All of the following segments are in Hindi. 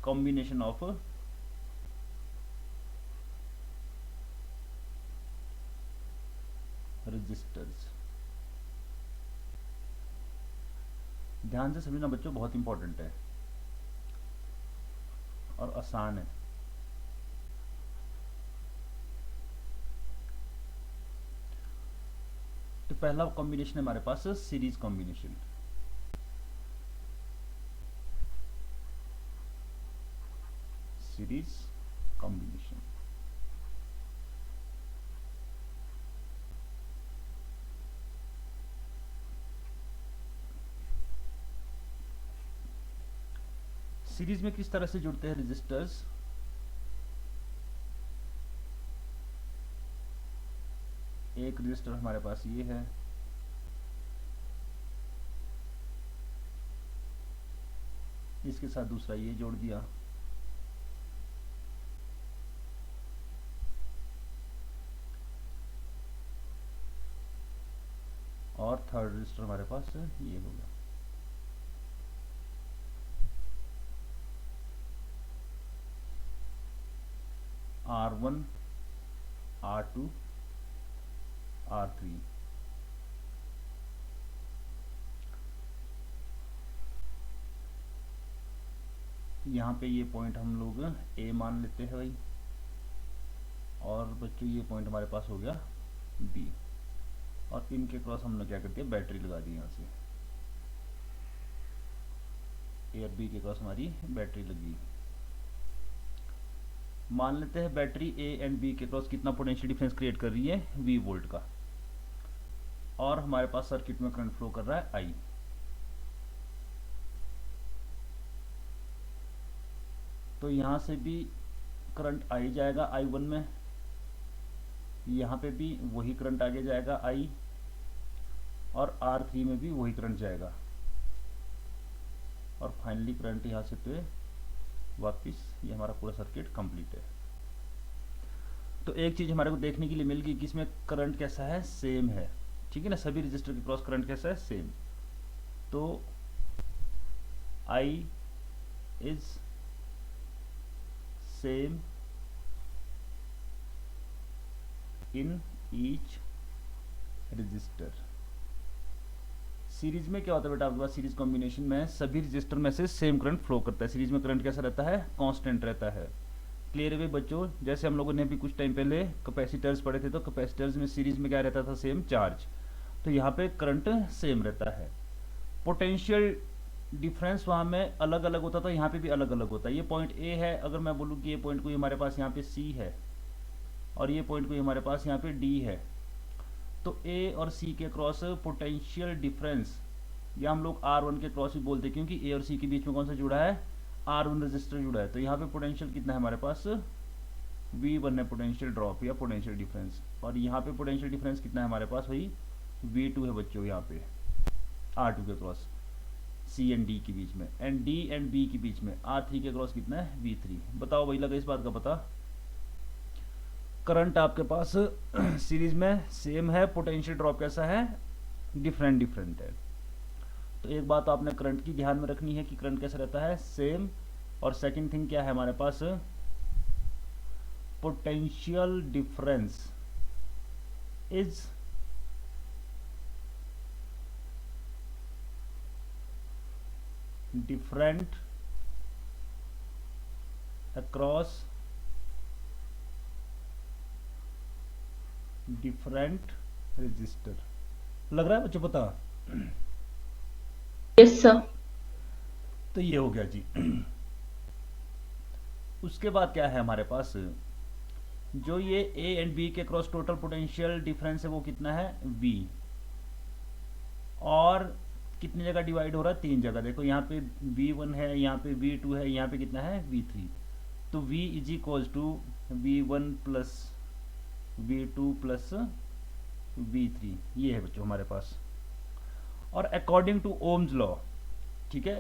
Combination of registers. ध्यान से समझना बच्चों, बहुत इंपॉर्टेंट है और आसान है। तो पहला कॉम्बिनेशन है हमारे पास series combination. Series combination series में किस तरह से जुड़ते हैं रजिस्टर्स? एक रजिस्टर हमारे पास ये है, इसके साथ दूसरा ये जोड़ दिया, और थर्ड रजिस्टर हमारे पास ये हो गया। R1 R2 R3। यहाँ पे ये पॉइंट हम लोग A मान लेते हैं भाई, और बच्चों ये पॉइंट हमारे पास हो गया B, और इनके क्रॉस हमने क्या कर दिया, बैटरी लगा दी। यहाँ से A और B के क्रॉस हमारी बैटरी लगी। मान लेते हैं बैटरी A एंड B के क्रॉस कितना पोटेंशियल डिफरेंस क्रिएट कर रही है, V वोल्ट का, और हमारे पास सर्किट में करंट फ्लो कर रहा है I। तो यहाँ से भी करंट I जाएगा I1 में, यहाँ पे भी वही करंट आगे जाएगा I, और R3 में भी वही करंट जाएगा, और फाइनली करंट यहाँ से पे वापस, ये हमारा पूरा सर्किट कंप्लीट है। तो एक चीज हमारे को देखने के लिए मिल गई कि इसमें करंट कैसा है, सेम है, ठीक है ना, सभी रजिस्टर के क्रॉस करंट कैसा है, सेम। तो I is same in each resistor. Series में क्या होता है बेटा आपके पास, सीरीज कॉम्बिनेशन में सभी रजिस्टर में से सेम करंट फ्लो करता है। सीरीज में करंट कैसा रहता है, कांस्टेंट रहता है। क्लियर है बच्चों? जैसे हम लोगों ने भी कुछ टाइम पहले कैपेसिटर्स पढ़े थे, तो कैपेसिटर्स में सीरीज में क्या रहता था, सेम चार्ज। तो यहाँ पे करंट सेम रहता है। पोटेंशियल डिफरेंस वहाँ में अलग अलग होता था, यहाँ पे भी अलग अलग होता है। ये पॉइंट ए है, अगर मैं बोलूँ कि ये पॉइंट कोई हमारे पास यहाँ पे सी है, और ये पॉइंट कोई हमारे पास यहाँ पे डी है, तो ए और सी के क्रॉस पोटेंशियल डिफरेंस, या हम लोग R1 के क्रॉस भी बोलते हैं, क्योंकि ए और सी के बीच में कौन सा जुड़ा है, R1 रजिस्टर जुड़ा है। तो यहाँ पे पोटेंशियल कितना है हमारे पास, V1 है पोटेंशियल ड्रॉप या पोटेंशियल डिफरेंस, और यहाँ पे पोटेंशियल डिफरेंस कितना है हमारे पास भाई, V2 है बच्चों, यहाँ पे R2 के क्रॉस C एंड D के बीच में, एंड D एंड B के बीच में R3 के क्रॉस कितना है, V3। बताओ भाई, लगा इस बात का पता? करंट आपके पास सीरीज में सेम है, पोटेंशियल ड्रॉप कैसा है, डिफरेंट डिफरेंट है। तो एक बात आपने करंट की ध्यान में रखनी है कि करंट कैसा रहता है, सेम। और सेकंड थिंग क्या है हमारे पास, potential difference is different across different register. लग रहा है बच्चों पता? Yes sir. तो ये हो गया जी। उसके बाद क्या है हमारे पास, जो ये ए एंड बी के क्रॉस टोटल पोटेंशियल डिफरेंस है वो कितना है, V, और कितनी जगह डिवाइड हो रहा है, 3 जगह। देखो यहाँ पे V1 है, यहाँ पे V2 है, यहाँ पे कितना है, V3। तो V is equal to V1 plus V2 plus V3, ये है बच्चों हमारे पास। और अकॉर्डिंग टू ओम्स लॉ, ठीक है,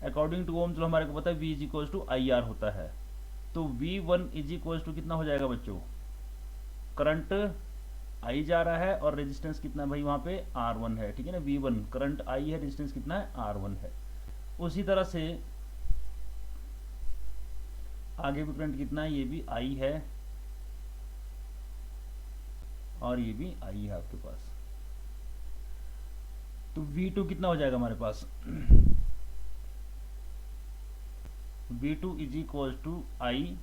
अकॉर्डिंग टू ओम्स लॉ हमारे को पता है V is equal to IR होता है। तो V1 इज इक्वल टू कितना हो जाएगा बच्चों, करंट I जा रहा है, और रेजिस्टेंस कितना भाई वहाँ पे R1 है, ठीक है ना। V1 करंट I है, रेजिस्टेंस कितना है, R1 है। उसी तरह से आगे भी करंट कितना है, ये भी आई है और ये भी आई है आपके पास। तो V2 कितना हो जाएगा हमारे पास, V2 is equal to I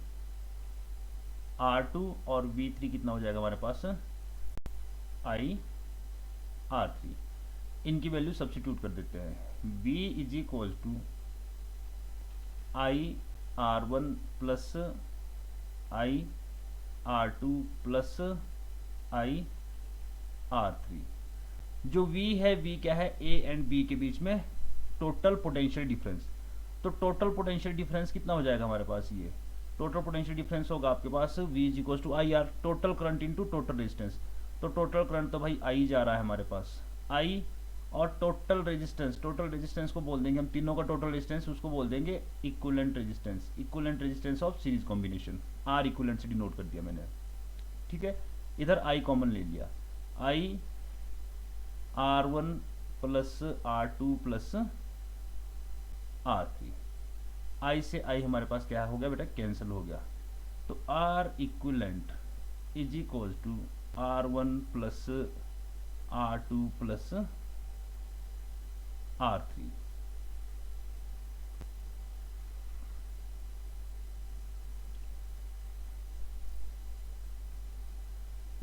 R2 और V3 कितना हो जाएगा हमारे पास, आई R3। इनकी वैल्यू सब्स्टिट्यूट कर देते हैं। V is equal to I R1 plus I R2 plus I R3। जो V है, V क्या है, A एंड B के बीच में टोटल पोटेंशियल डिफरेंस। तो टोटल पोटेंशियल डिफरेंस कितना हो जाएगा हमारे पास, ये टोटल पोटेंशियल डिफरेंस होगा आपके पास V is equal to I R, total current into total resistance. तो टोटल करंट तो भाई आई जा रहा है हमारे पास, आई, और टोटल रेजिस्टेंस को बोल देंगे हम, तीनों का टोटल रेजिस्टेंस उसको बोल देंगे equivalent resistance of series combination, R equivalent से डिनोट कर दिया मैंने, ठीक है। इधर आई कॉमन ले लिया, आई R1 plus R2 plus R3, आई से आई हमारे पास क्या हो गया बेटा, कैंसिल हो गया। तो R equivalent is equal to R1 plus R2 plus R3।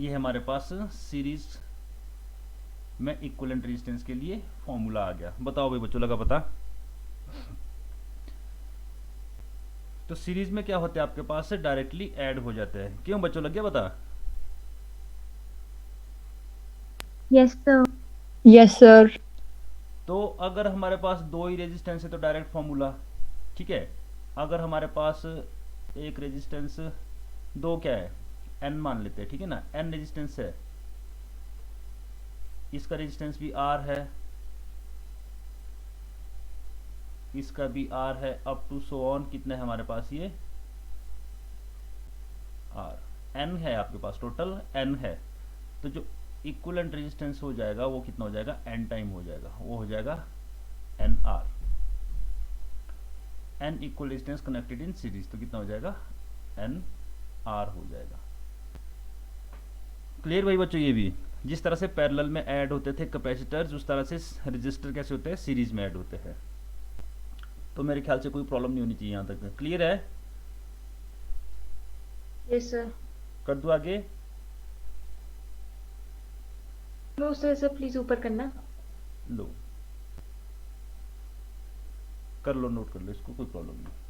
ये हमारे पास सीरीज में इक्विवेलेंट रेजिस्टेंस के लिए फॉर्मूला आ गया। बताओ भाई बच्चों, लगा पता? तो सीरीज में क्या होते हैं आपके पास से डायरेक्टली ऐड हो जाते हैं। क्यों बच्चों, लग गया पता? Yes sir. Yes sir. तो अगर हमारे पास दो ही रेजिस्टेंस है तो डायरेक्ट फॉर्मूला, ठीक है। अगर हमारे पास एक रेजिस्टेंस, दो क्या है, एन मान लेते हैं, ठीक है ना, एन रेजिस्टेंस है, इसका रेजिस्टेंस भी आर है, इसका भी आर है, अप टू सो ऑन कितने है हमारे पास, ये आर, एन है आपके पास, टोटल एन है। तो जो इक्विवेलेंट रेजिस्टेंस हो जाएगा वो कितना हो जाएगा, एन टाइम हो जाएगा, वो हो जाएगा N R, N equal resistance connected in series, तो कितना हो जाएगा, एन आर हो जाएगा। क्लियर भाई बच्चों? ये भी जिस तरह से पैरेलल में ऐड होते थे कैपेसिटर्स, उस तरह से रजिस्टर कैसे होते हैं, सीरीज में ऐड होते हैं। तो मेरे ख्याल से कोई प्रॉब्लम नहीं होनी चाहिए, यहाँ तक क्लियर है? Yes sir. कर दूं आगे? नो सर, सर प्लीज ऊपर करना। लो कर लो, नोट कर लो इसको, कोई प्रॉब्लम नहीं।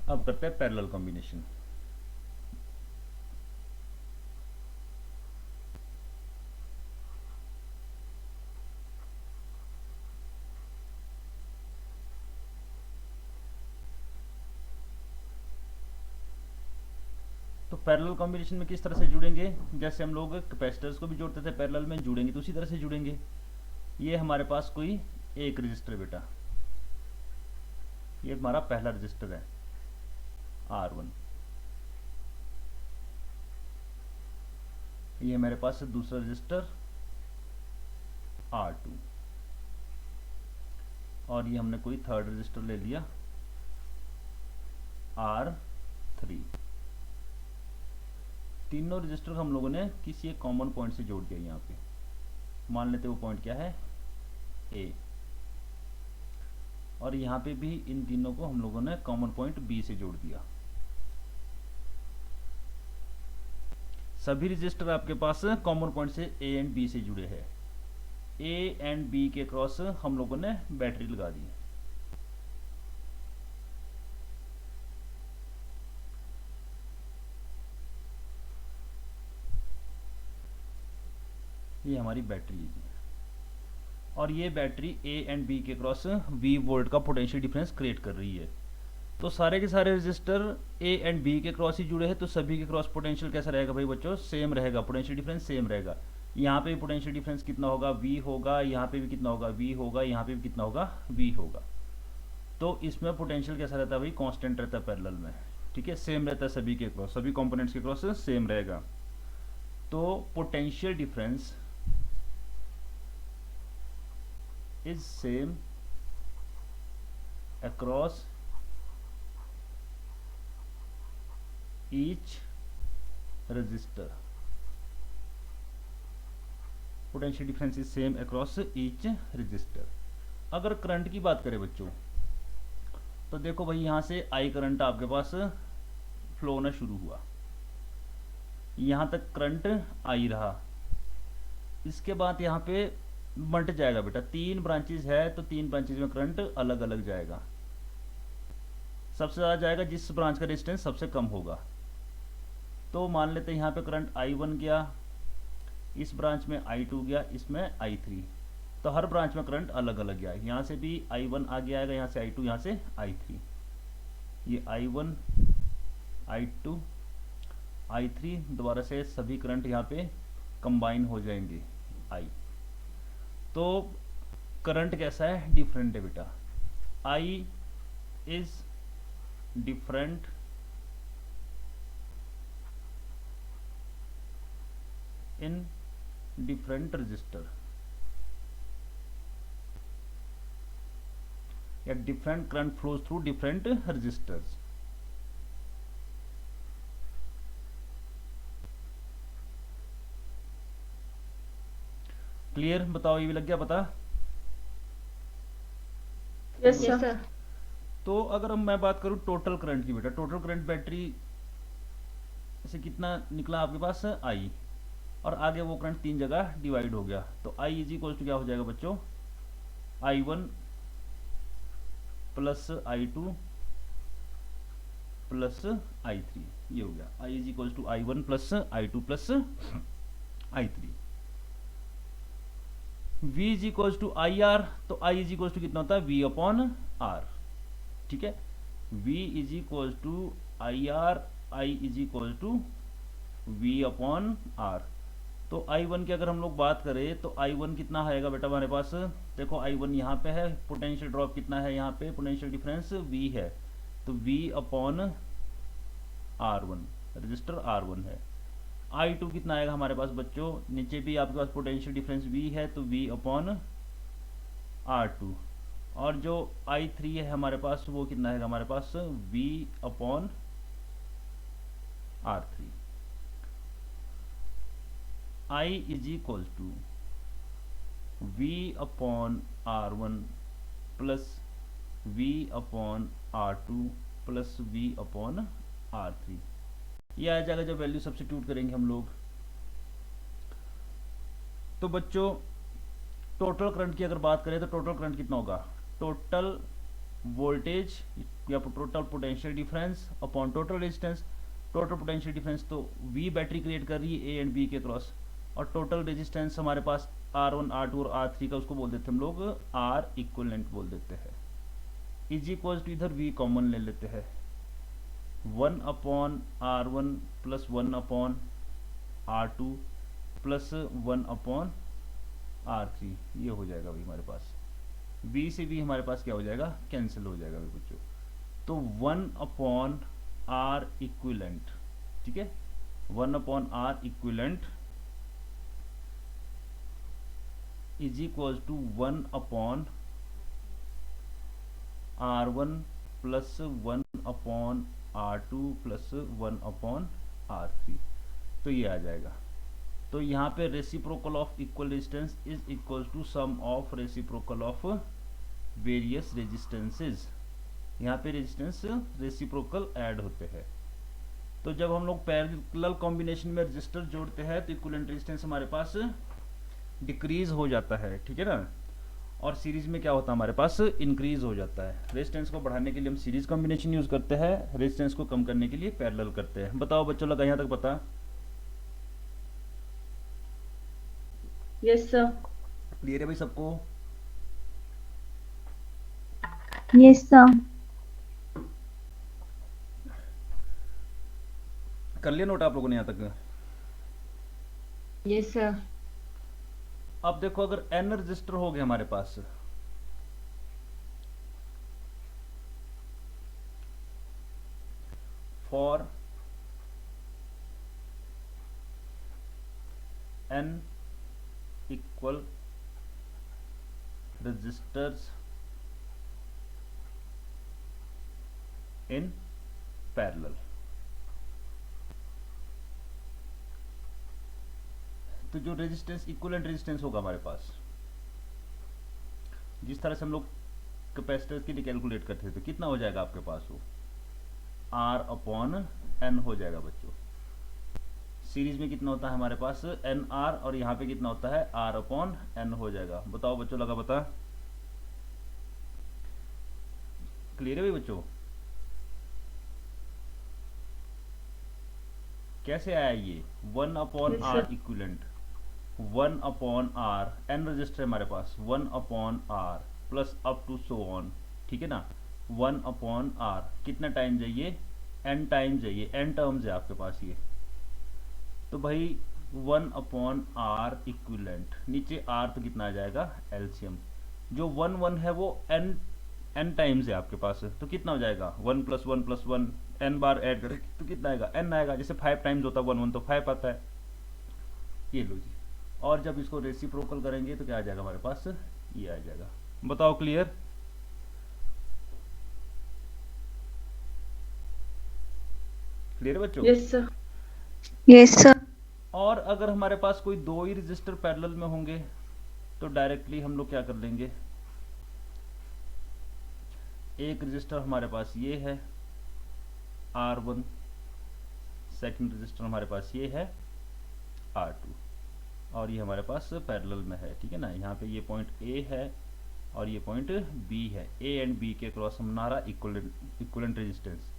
अब करते हैं पैरेलल कॉम्बिनेशन। तो पैरेलल कॉम्बिनेशन में किस तरह से जुड़ेंगे, जैसे हम लोग कैपेसिटर्स को भी जोड़ते थे पैरेलल में, जुड़ेंगे तो उसी तरह से जुड़ेंगे। ये हमारे पास कोई एक रजिस्टर बेटा, ये हमारा पहला रजिस्टर है R1, ये मेरे पास दूसरा रजिस्टर R2, और ये हमने कोई थर्ड रजिस्टर ले लिया R3। तीनों रजिस्टर हम लोगों ने किसी एक कॉमन पॉइंट से जोड़ दिया। यहाँ पे मान लेते वो पॉइंट क्या है, A, और यहाँ पे भी इन तीनों को हम लोगों ने कॉमन पॉइंट B से जोड़ दिया। सभी रजिस्टर आपके पास कॉमन पॉइंट से A एंड B से जुड़े हैं। A एंड B के क्रॉस हम लोगों ने बैटरी लगा दी। ये हमारी बैटरी है जी, और ये बैटरी A एंड B के क्रॉस V वोल्ट का पोटेंशियल डिफरेंस क्रिएट कर रही है। तो सारे के सारे रजिस्टर A एंड B के क्रॉस ही जुड़े हैं, तो सभी के क्रॉस पोटेंशियल कैसा रहेगा भाई बच्चों, सेम रहेगा, पोटेंशियल डिफरेंस सेम रहेगा। यहाँ पे भी पोटेंशियल डिफरेंस कितना होगा, V होगा, यहाँ पे भी कितना होगा, V होगा, यहाँ पे भी कितना होगा, V होगा। तो इसमें पोटेंशियल कैसा रहता है भाई, कांस्टेंट रहता है पैरेलल में, ठीक है, सेम रहता है सभी के क्रॉस, सभी कंपोनेंट्स के क्रॉस सेम रहेगा। तो potential difference is same across each resistor, potential difference is same across each resistor. अगर करंट की बात करें बच्चों, तो देखो भाई यहाँ से आई करंट आपके पास फ्लो होना शुरू हुआ, यहाँ तक करंट आई रहा, इसके बाद यहाँ पे बंट जाएगा बेटा, 3 ब्रांचेज है तो 3 ब्रांचेज में करंट अलग अलग जाएगा। सबसे ज़्यादा जाएगा जिस ब्रांच का रेजिस्टेंस सबसे कम होगा। तो मान लेते हैं यहाँ पे करंट I1 गया, इस ब्रांच में I2 गया, इसमें I3, तो हर ब्रांच में करंट अलग अलग गया। यहाँ से भी I1 आगे आएगा, यहाँ से I2, यहाँ से I3, ये I1 I2 I3 दोबारा से सभी करंट यहाँ पे कंबाइन हो जाएंगे I। तो करंट कैसा है, डिफरेंट है बेटा। I is different in different register, या different current flows through different registers. Clear, बताओ ये भी लग गया पता। Yes sir. तो अगर मैं बात करूं टोटल करंट की बेटा, टोटल करंट बैटरी से कितना निकला आपके पास आई, और आगे वो करंट 3 जगह डिवाइड हो गया, तो आई इज इक्वल टू क्या हो जाएगा बच्चों, I1 plus I2 plus I3, ये हो गया I is equal to I1 plus I2 plus I3। V is equal to IR, तो I इज इक्वल टू कितना होता है, V अपॉन R, ठीक है। V is equal to IR, I is equal to V upon R। तो I1 की अगर हम लोग बात करें तो I1 कितना आएगा बेटा हमारे पास, देखो I1 यहाँ पे है, पोटेंशियल ड्रॉप कितना है यहाँ पे, पोटेंशियल डिफरेंस V है, तो V upon R1, register R1 है। I2 कितना आएगा हमारे पास बच्चों, नीचे भी आपके पास पोटेंशियल डिफरेंस V है, तो V अपॉन R2, और जो I3 है हमारे पास वो कितना है हमारे पास, V upon R3। I is equal to V upon R1 plus V upon R2 plus V upon R3, ये आ जाएगा जब वैल्यू सब्स्टिट्यूट करेंगे हम लोग। तो बच्चों टोटल करंट की अगर बात करें तो टोटल करंट कितना होगा, टोटल वोल्टेज या total potential difference upon total resistance. Total potential difference तो V बैटरी क्रिएट कर रही है A एंड B के क्रॉस, और टोटल रेजिस्टेंस हमारे पास R1 R2 और R3 का, उसको बोल देते हैं हम लोग R इक्विवेलेंट बोल देते हैं। इज इक्वल टू इधर V कॉमन ले लेते हैं, 1 upon R1 plus 1 upon R2 plus 1 upon R3, ये हो जाएगा भाई हमारे पास। V से V हमारे पास क्या हो जाएगा, कैंसिल हो जाएगा भाई बच्चों। तो 1 अपॉन R इक्विवेलेंट, ठीक है, 1 upon R equivalent is equal to 1 upon R1 plus 1 upon R2 plus 1 upon R3, तो ये आ जाएगा। तो यहाँ पे reciprocal of equal resistance is equal to sum of reciprocal of various resistances, यहाँ पे रेजिस्टेंस रेसिप्रोकल ऐड होते हैं। तो जब हम लोग पैरेलल कॉम्बिनेशन में रजिस्टर जोड़ते हैं तो इक्विवेलेंट रेजिस्टेंस हमारे पास डिक्रीज हो जाता है, ठीक है ना, और सीरीज में क्या होता है हमारे पास इंक्रीज हो जाता है। रेजिस्टेंस को बढ़ाने के लिए हम सीरीज कॉम्बिनेशन यूज करते हैं, रेजिस्टेंस को कम करने के लिए पैरेलल करते हैं। बताओ बच्चों, लगा यहाँ तक पता? Yes sir. क्लियर है भाई सबको? Yes sir. कर लिया नोट आप लोगों ने यहाँ तक? Yes sir. अब देखो अगर n रजिस्टर हो गए हमारे पास, for n equal registers in parallel. तो जो रेजिस्टेंस इक्विवेलेंट रेजिस्टेंस होगा हमारे पास, जिस तरह से हम लोग कैपेसिटर के लिए कैलकुलेट करते थे, तो कितना हो जाएगा आपके पास वो R अपॉन N हो जाएगा बच्चों। सीरीज में कितना होता है हमारे पास NR, और यहाँ पे कितना होता है R अपॉन N हो जाएगा। बताओ बच्चों, लगा बता? क्लियर है भाई बच्चों? कैसे आया ये 1 upon Yes, R sir. Equivalent, 1 upon R, N register है हमारे पास, 1 upon R plus up to so on, ठीक है ना। 1 अपॉन R कितना टाइम चाहिए, N टाइम चाहिए, N टर्म्स है आपके पास ये। तो भाई 1 अपॉन R इक्विवेलेंट, नीचे R तो कितना आ जाएगा एलसीएम, जो 1 1 है वो n टाइम्स है आपके पास, तो कितना हो जाएगा 1 प्लस 1 प्लस 1, n बार ऐड करें तो कितना आएगा n आएगा। जैसे 5 टाइम्स होता है 1 1 तो 5 आता है। ये लो जी, और जब इसको रेसिप्रोकल करेंगे तो क्या आ जाएगा हमारे पास, ये आ जाएगा। बताओ क्लियर? क्लियर बच्चों? Yes, sir. Yes sir. और अगर हमारे पास कोई दो ही रजिस्टर पैरेलल में होंगे तो डायरेक्टली हम लोग क्या कर लेंगे, एक रजिस्टर हमारे पास ये है R1, सेकंड रजिस्टर हमारे पास ये है R2, और ये हमारे पास पैरेलल में है, ठीक है ना। यहाँ पे ये पॉइंट A है और ये पॉइंट B है, A एंड B के क्रॉस हमारा इक्विवेलेंट रेजिस्टेंस।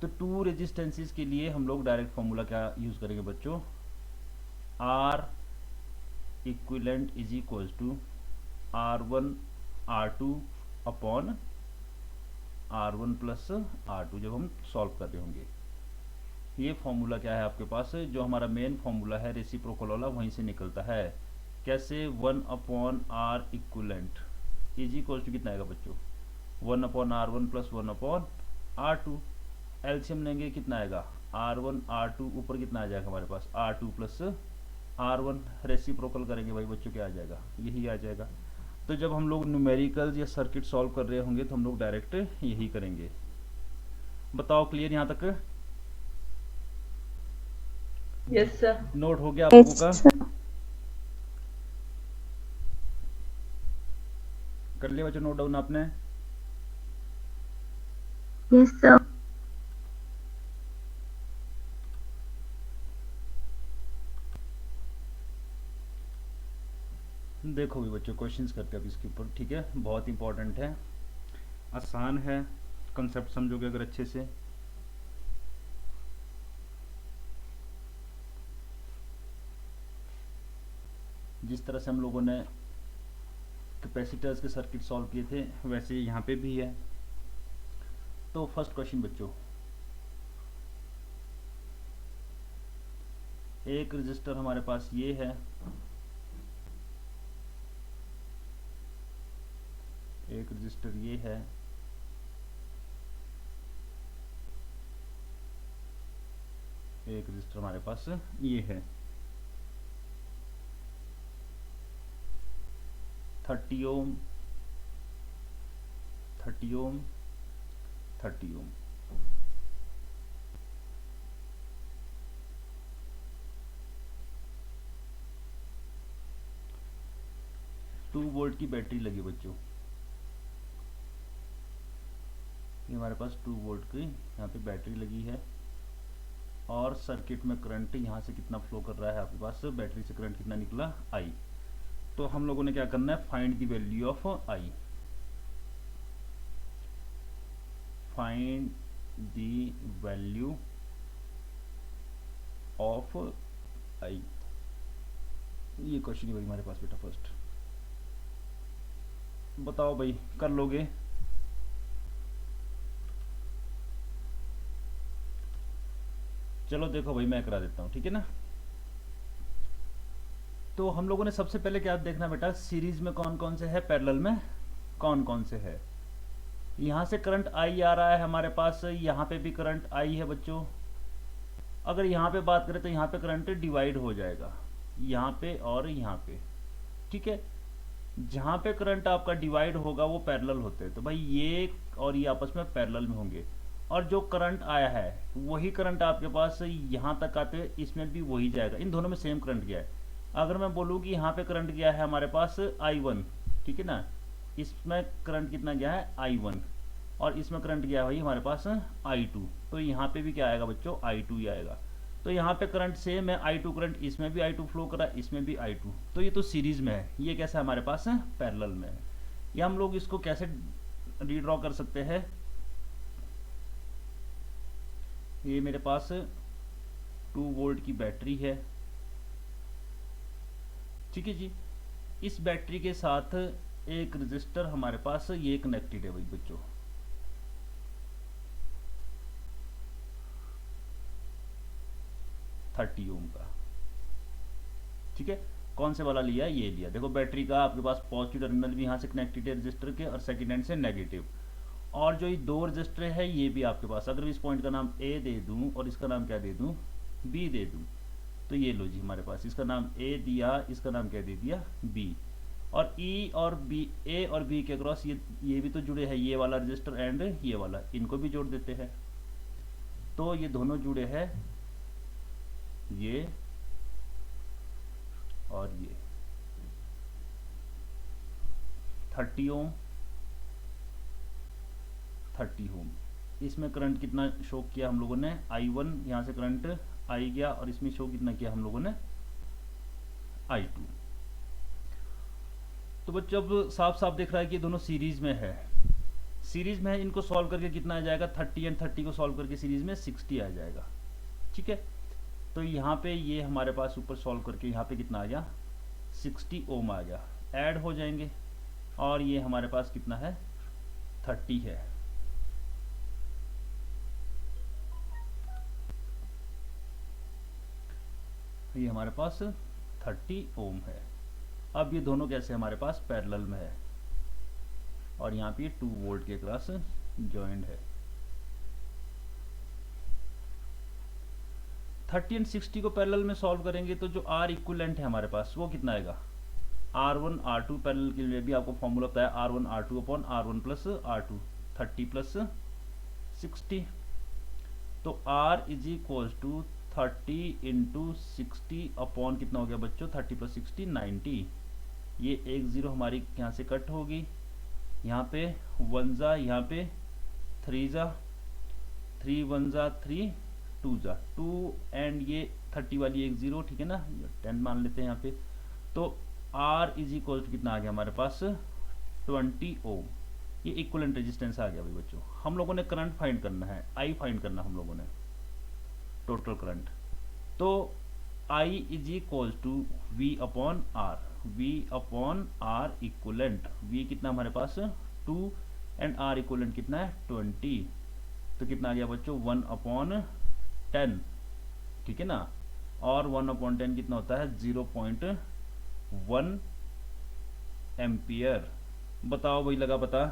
तो टू रेजिस्टेंसेस के लिए हम लोग डायरेक्ट फॉर्मूला क्या यूज करेंगे बच्चों, R equivalent is equal to R1 R2 upon R1 plus R2, जब हम सॉल्व कर रहे होंगे। ये फॉर्मूला क्या है आपके पास, जो हमारा मेन फॉर्मूला है रेसिप्रोकल वाला, वहीं से निकलता है। कैसे, 1 upon R equivalent is equal to कितना आएगा बच्चों, 1 upon R1 plus 1 upon R2। LCM लेंगे कितना आएगा, R1 R2, ऊपर कितना आ जाएगा हमारे पास R2 प्लस R1। रेसिप्रोकल करेंगे भाई बच्चों, क्या आ जाएगा, यही आ जाएगा। तो जब हम लोग न्यूमेरिकल्स या सर्किट सॉल्व कर रहे होंगे तो हम लोग डायरेक्ट यही करेंगे। बताओ क्लियर यहाँ तक? Yes, sir. नोट हो गया आप लोगों का? कर लिया बच्चों नोट डाउन आपने? Yes sir. देखो भी बच्चों, क्वेश्चंस करते हैं अब इसके ऊपर, ठीक है। बहुत इंपॉर्टेंट है, आसान है, कंसेप्ट समझोगे अगर अच्छे से। जिस तरह से हम लोगों ने कैपेसिटर्स के सर्किट सॉल्व किए थे वैसे यहाँ पे भी है। तो फर्स्ट क्वेश्चन बच्चों, एक रजिस्टर हमारे पास ये है, एक रजिस्टर ये है, एक रजिस्टर हमारे पास ये है। 30 ओम, 30 ओम, 30 ओम। टू वोल्ट की बैटरी लगी बच्चों, ये हमारे पास 2 वोल्ट की यहाँ पे बैटरी लगी है, और सर्किट में करंट यहाँ से कितना फ्लो कर रहा है आपके पास, बैटरी से करंट कितना निकला, I। तो हम लोगों ने क्या करना है, find the value of I, find the value of I। ये क्वेश्चन है भाई हमारे पास बेटा फर्स्ट। बताओ भाई, कर लोगे? चलो देखो भाई, मैं करा देता हूँ, ठीक है ना। तो हम लोगों ने सबसे पहले क्या देखना बेटा, सीरीज में कौन कौन से है, पैरेलल में कौन कौन से है। यहाँ से करंट I आ रहा है हमारे पास, यहाँ पे भी करंट I है बच्चों। अगर यहाँ पे बात करें तो यहाँ पे करंट डिवाइड हो जाएगा, यहाँ पे और यहाँ पे, ठीक है। जहाँ पे करंट आपका डिवाइड होगा वो पैरेलल होते हैं, तो भाई ये और ये आपस में पैरेलल में होंगे। और जो करंट आया है वही करंट आपके पास यहाँ तक आते हुए इसमें भी वही जाएगा, इन दोनों में सेम करंट गया है। अगर मैं बोलूँ कि यहाँ पे करंट गया है हमारे पास I1, ठीक है ना, इसमें करंट कितना गया है I1, और इसमें करंट गया है भाई हमारे पास I2, तो यहाँ पे भी क्या आएगा बच्चों, I2 ही आएगा। तो यहाँ पे करंट सेम है, I2 करंट, इसमें भी I2 फ्लो करा, इसमें भी I2, तो ये तो सीरीज में है, ये कैसा है हमारे पास है, पैरेलल में है। या हम लोग इसको कैसे रीड्रॉ कर सकते हैं, ये मेरे पास 2 वोल्ट की बैटरी है, ठीक है जी। इस बैटरी के साथ एक रजिस्टर हमारे पास ये कनेक्टेड है भाई बच्चों, $30 ओम का, ठीक है। कौन से वाला लिया, ये लिया। देखो बैटरी का आपके पास पॉजिटिव टर्मिनल भी यहाँ से कनेक्टेड है रजिस्टर के, और सेकेंड हैंड से नेगेटिव। और जो ये 2 रजिस्टर है ये भी आपके पास, अगर इस पॉइंट का नाम A दे दूं और इसका नाम क्या दे दूं, B दे दूं, तो ये लो जी हमारे पास इसका नाम A दिया, इसका नाम क्या दे दिया, B। और E और B, A और B के अक्रॉस ये भी तो जुड़े हैं, ये वाला रजिस्टर एंड ये वाला, इनको भी जोड़ देते हैं। तो ये दोनों जुड़े हैं, ये और ये 30 ओम 30 ओम। इसमें करंट कितना शो किया हम लोगों ने, I1, यहाँ से करंट आई गया, और इसमें शो कितना किया हम लोगों ने, I2। तो बच्चों अब साफ साफ दिख रहा है कि ये दोनों सीरीज में है, सीरीज में है। इनको सॉल्व करके कितना आ जाएगा, 30 एंड 30 को सॉल्व करके सीरीज में 60 आ जाएगा, ठीक है। तो यहाँ पे ये हमारे पास ऊपर सॉल्व करके यहाँ पे कितना आ गया, 60 ओम आ गया, ऐड हो जाएंगे, और ये हमारे पास कितना है, 30 है। ये हमारे पास 30 ओम है। अब ये दोनों कैसे हमारे पास पैरेलल में है, और यहाँ पे 2 वोल्ट के क्रॉस जॉइंट है। 30 एंड 60 को पैरेलल में सॉल्व करेंगे तो जो R इक्विवेलेंट है हमारे पास वो कितना आएगा, R1 R2, पैरेलल के लिए भी आपको फॉर्मूला पता है, R1 R2 upon R1 plus R2, 30 plus 60। तो R is equal to 30 into 60 upon कितना हो गया बच्चों, 30 प्लस 60 90। ये एक जीरो हमारी यहाँ से कट होगी, यहाँ पे 1 जा, यहाँ पे 3 जा, 3 1 जा 3, 2 जा 2, एंड ये 30 वाली एक जीरो, ठीक है ना, 10 मान लेते हैं यहाँ पे। तो R इज इक्वल टू कितना आ गया हमारे पास, 20 ओम। ये इक्विवेलेंट रेजिस्टेंस आ गया भाई बच्चों। हम लोगों ने करंट फाइंड करना है, I फाइंड करना हम लोगों ने, टोटल करंट। तो I is equal to V upon R, V upon R equivalent. V कितना हमारे पास 2, एंड R इक्विवेलेंट कितना है 20, तो कितना आ गया बच्चों 1 अपॉन 10, ठीक है ना। और 1 अपॉन 10 कितना होता है 0.1 एम्पियर। बताओ भाई, लगा पता।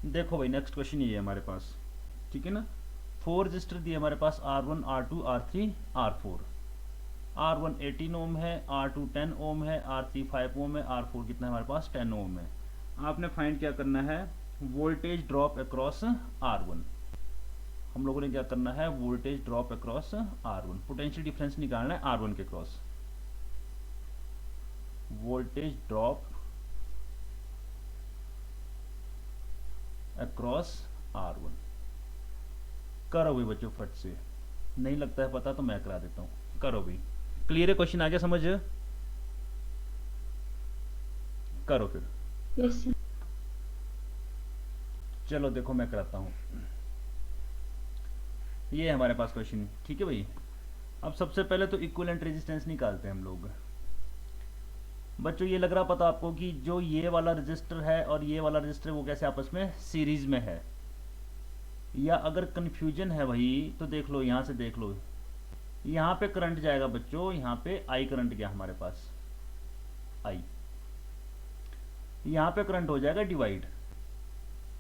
देखो भाई नेक्स्ट क्वेश्चन ये है हमारे पास, ठीक है ना। 4 रजिस्टर दिए हमारे पास, R1 R2 R3 R4। R1 18 ओम है, R2 10 ओम है, R3 5 ओम है, R4 कितना है हमारे पास 10 ओम है। आपने फाइंड क्या करना है, वोल्टेज ड्रॉप अक्रॉस R1। हम लोगों ने क्या करना है, voltage drop across R1, potential difference निकालना है R1 के cross, voltage drop across R1। करो भाई बच्चों फट से, नहीं लगता है पता तो मैं करा देता हूँ, करो भाई। क्लियर है, क्वेश्चन आ गया समझ, करो फिर। Yes sir. चलो देखो मैं कराता हूँ, ये है हमारे पास क्वेश्चन, ठीक है भाई। अब सबसे पहले तो इक्विवेलेंट रेजिस्टेंस निकालते हैं हम लोग। बच्चों ये लग रहा पता आपको कि जो ये वाला रजिस्टर है और ये वाला रजिस्टर वो कैसे आपस में सीरीज में है, या अगर कंफ्यूजन है भाई तो देख लो, यहाँ से देख लो, यहाँ पे करंट जाएगा बच्चों, यहाँ पे आई करंट गया हमारे पास, आई, यहाँ पे करंट हो जाएगा डिवाइड।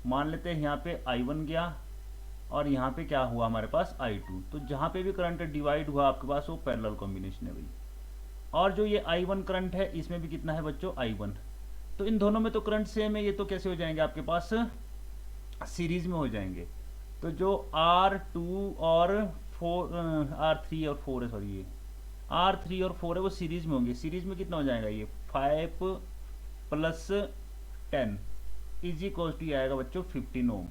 मान लेते हैं यहाँ पे I1 गया और यहाँ पे क्या हुआ हमारे पास I2, तो जहाँ पे भी करंट डिवाइड हुआ आपके पास वो पैरेलल कॉम्बिनेशन है भाई। और जो ये I1 करंट है इसमें भी कितना है बच्चों I1। तो इन दोनों में तो करंट सेम है, ये तो कैसे हो जाएंगे आपके पास सीरीज में हो जाएंगे। तो जो R2 और 4 R3 और 4 है, सॉरी ये R3 और 4 है वो सीरीज में होंगे। सीरीज में कितना हो जाएगा ये 5 + 10 इज इक्वल टू आएगा बच्चों 15 ओम।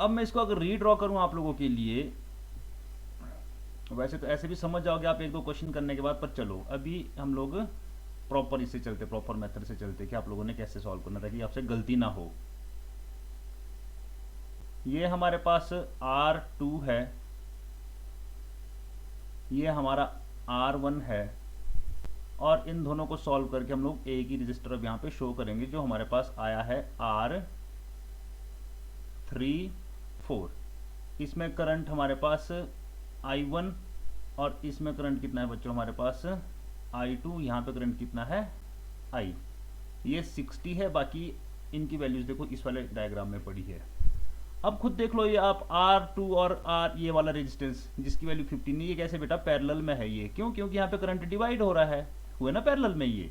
अब मैं इसको अगर रीड्रॉ करूं आप लोगों के लिए, वैसे तो ऐसे भी समझ जाओगे आप एक दो क्वेश्चन करने के बाद, पर चलो अभी हम लोग प्रॉपर इससे चलते, प्रॉपर मेथड से चलते कि आप लोगों ने कैसे सॉल्व करना ताकि आपसे गलती ना हो। ये हमारे पास R2 है, ये हमारा R1 है, और इन दोनों को सॉल्व करके हम लोग एक ही रजिस्टर अब यहाँ पे शो करेंगे जो हमारे पास आया है R3 4। इसमें करंट हमारे पास I1 और इसमें करंट कितना है बच्चों हमारे पास I2। यहाँ पे करंट कितना है I, ये 60 है, बाकी इनकी वैल्यूज देखो इस वाले डायग्राम में पड़ी है। अब खुद देख लो ये आप R2 और R ये वाला रेजिस्टेंस जिसकी वैल्यू 15 है, ये कैसे बेटा पैरेलल में है ये, क्यों? क्योंकि यहाँ पे करंट डिवाइड हो रहा है, हुआ ना पैरेलल में, ये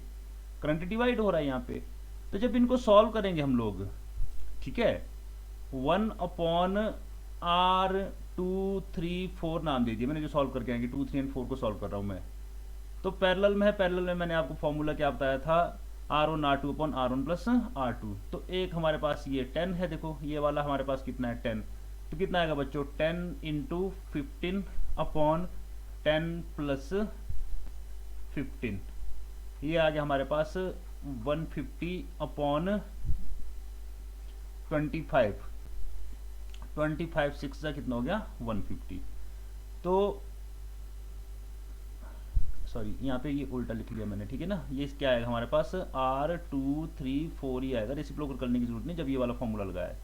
करंट डिवाइड हो रहा है यहाँ पे। तो जब इनको सॉल्व करेंगे हम लोग, ठीक है, 1/R2 3 4 नाम दे दिया मैंने, जो सॉल्व करके आएंगे 2 3 और 4 को सॉल्व कर रहा हूँ मैं। तो पैरेलल में है, पैरेलल में मैंने आपको फॉर्मूला क्या बताया था R1 R2/R1 + R2। तो एक हमारे पास ये 10 है, देखो ये वाला हमारे पास कितना है 10, तो कितना आएगा बच्चों 10 × 15/10 + 15, ये आ गया हमारे पास 150/25। 25 6 का कितना हो गया 150। तो सॉरी यहाँ पे ये उल्टा लिख लिया मैंने, ठीक है ना। ये क्या आएगा हमारे पास R2 3 4 ही आएगा, रेसिप्रोकल करने की जरूरत नहीं जब ये वाला फॉर्मूला लगाया है।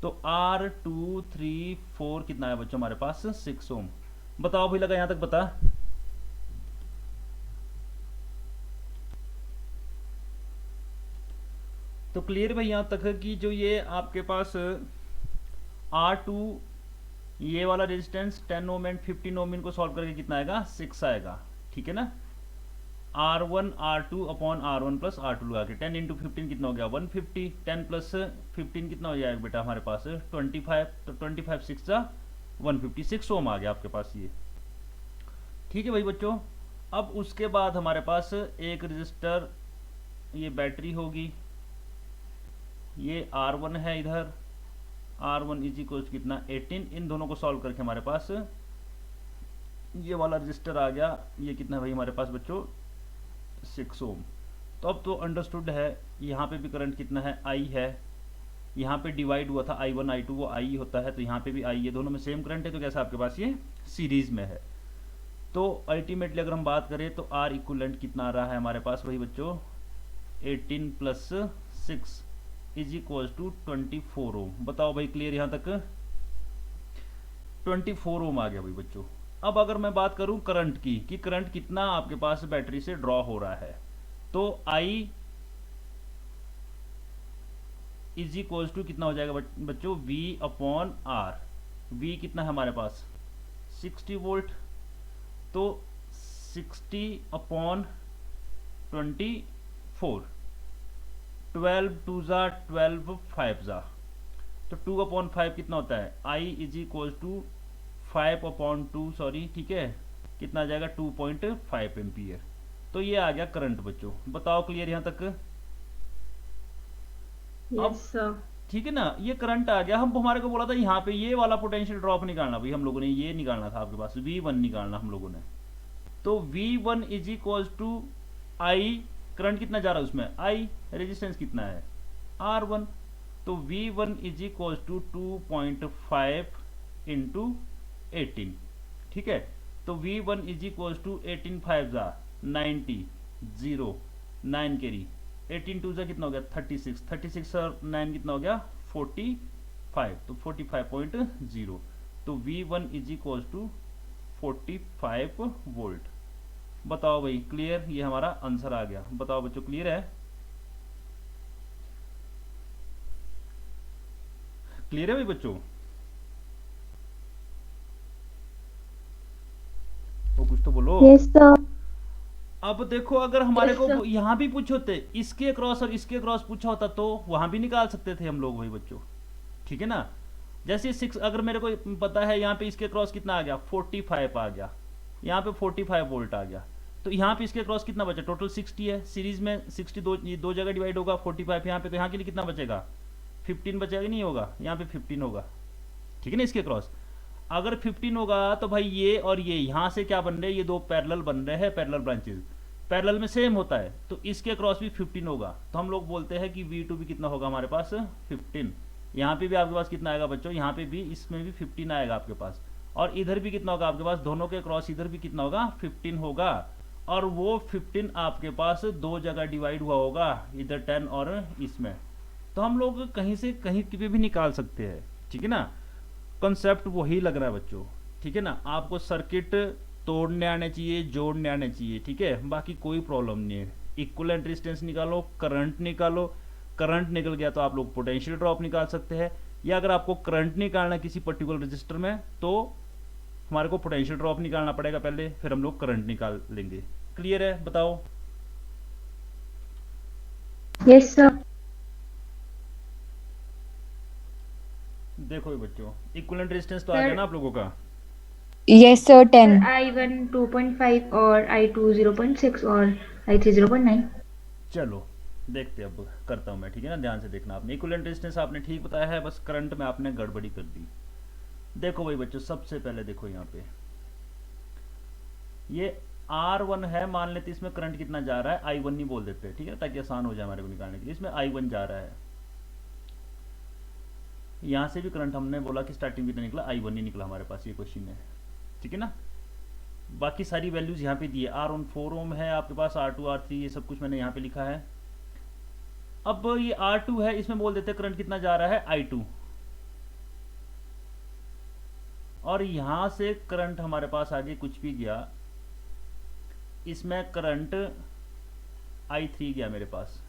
तो R2 3 4 कितना है बच्चों हमारे पास 6 ओम। बताओ भाई, लगा यहाँ तक बता? तो क्लियर भाई यहाँ तक है कि जो ये आपके पास R2 ये वाला रेजिस्टेंस 10 ओम एंड 15 ओम, इनको सॉल्व करके कितना आएगा 6 आएगा, ठीक है ना। R1 R2/R1 + R2 लगा के 10 × 15 कितना हो गया 150, 10 + 15 कितना हो जाएगा बेटा हमारे पास 25। तो 25 6 156 ओम आ गया आपके पास ये, ठीक है भाई बच्चों। अब उसके बाद हमारे पास एक रजिस्टर, ये बैटरी होगी, ये R1 है इधर, R1 = कितना 18। इन दोनों को सॉल्व करके हमारे पास ये वाला रजिस्टर आ गया, ये कितना है भाई हमारे पास बच्चों 6 ओम। तो अब तो अंडरस्टूड है, यहाँ पे भी करंट कितना है I है, यहाँ पे डिवाइड हुआ था I1 I2 वो I होता है, तो यहाँ पे भी I, ये दोनों में सेम करंट है, तो कैसा आपके पास ये सीरीज में है। तो अल्टीमेटली अगर हम बात करें तो R इक्विवेलेंट कितना आ रहा है हमारे पास भाई बच्चों 18 + 6 = 24 ओम। बताओ भाई क्लियर यहाँ तक? 24 ओम आ गया भाई बच्चों। अब अगर मैं बात करूं करंट की कि करंट कितना आपके पास बैटरी से ड्रॉ हो रहा है, तो I = कितना हो जाएगा बच्चों V/R। V कितना है हमारे पास 60 वोल्ट, तो 60/24, 12 2 12 5 तो 2/5 कितना होता है I = 5/2, सॉरी ठीक है, कितना आ जाएगा 2.5 एम्पियर। तो ये आ गया करंट बच्चों। बताओ क्लियर यहाँ तक? Yes sir. ठीक है ना, ये करंट आ गया। हम हमारे को बोला था यहाँ पे ये वाला पोटेंशियल ड्रॉप निकालना, भाई हम लोगों ने ये निकालना था, आपके पास V1 निकालना हम लोगों ने। तो V1 = I, करंट कितना जा रहा है उसमें I, रेजिस्टेंस कितना है R1, तो V1 = 2.5 × 18, ठीक है। तो V1 = 18 5 90 0 9 कैरी, 18 2 कितना हो गया 36, 36 और 9 कितना हो गया 45, तो 45.0। तो V1 = 45 वोल्ट। बताओ भाई क्लियर, ये हमारा आंसर आ गया। बताओ बच्चों क्लियर है? क्लियर है भाई बच्चों? वो कुछ तो बोलो। Yes, sir. अब देखो अगर हमारे Yes, को sir. यहाँ भी पूछे होते, इसके क्रॉस और इसके क्रॉस पूछा होता तो वहां भी निकाल सकते थे हम लोग भाई बच्चों, ठीक है ना। जैसे 6 अगर मेरे को पता है यहाँ पे इसके क्रॉस कितना आ गया 45 आ गया, यहाँ पे 45 वोल्ट आ गया, तो यहाँ पे इसके क्रॉस कितना बचा, टोटल 60 है, सीरीज में 60 दो जगह डिवाइड होगा 45 यहाँ पे, तो यहाँ के लिए कितना बचेगा 15 बचेगा, नहीं होगा, यहाँ पे 15 होगा, ठीक है ना। इसके क्रॉस अगर 15 होगा तो भाई ये और ये यहाँ से क्या बन रहे हैं, ये दो पैरेलल बन रहे हैं, पैरेलल ब्रांचेज पैरेलल में सेम होता है, तो इसके क्रॉस भी 15 होगा, तो हम लोग बोलते हैं कि V2 भी कितना होगा हमारे पास 15। यहाँ पे भी आपके पास कितना आएगा बच्चों, यहाँ पे भी इसमें भी 15 आएगा आपके पास, और इधर भी कितना होगा आपके पास, दोनों के क्रॉस इधर भी कितना होगा 15 होगा, और वो 15 आपके पास दो जगह डिवाइड हुआ होगा, इधर 10 और इसमें, तो हम लोग कहीं से कहीं पे भी निकाल सकते हैं, ठीक है ना। कॉन्सेप्ट वही लग रहा है बच्चों, ठीक है ना। आपको सर्किट तोड़ने आने चाहिए, जोड़ने आने चाहिए, ठीक है, बाकी कोई प्रॉब्लम नहीं है। इक्विवेलेंट रेजिस्टेंस निकालो, करंट निकालो, करंट निकल गया तो आप लोग पोटेंशियल ड्रॉप निकाल सकते हैं, या अगर आपको करंट निकालना है किसी पर्टिकुलर रजिस्टर में तो हमारे को पोटेंशियल ड्रॉप निकालना पड़ेगा पहले, फिर हम लोग करंट निकाल लेंगे। क्लियर है, बताओ। Yes, sir. देखो ये बच्चों इक्विवेलेंट रेजिस्टेंस तो आ गया ना आप लोगों का। Yes, sir. 10. I1 2.5 और I2 0.6 और I3 0.9. चलो देखते हैं, अब करता हूँ मैं, ठीक है ना, ध्यान से देखना। आपने इक्विवेलेंट रेजिस्टेंस आपने ठीक बताया है, बस करंट में आपने गड़बड़ी कर दी। देखो भाई बच्चों सबसे पहले देखो यहाँ पे ये R1 है, मान लेते इसमें करंट कितना जा रहा है, I1 नहीं बोल देते, ठीक है, ताकि आसान हो जाए हमारे को निकालने के लिए। इसमें I1 जा रहा है, यहाँ से भी करंट हमने बोला कि स्टार्टिंग कितना निकला, I1 ही निकला हमारे पास, ये क्वेश्चन है, ठीक है ना। बाकी सारी वैल्यूज यहाँ पे दी है, R1 4 ओम है आपके पास, R2 R3 ये सब कुछ मैंने यहाँ पे लिखा है। अब ये R2 है, इसमें बोल देते करंट कितना जा रहा है I2, और यहां से करंट हमारे पास आगे कुछ भी गया, इसमें करंट I3 गया मेरे पास,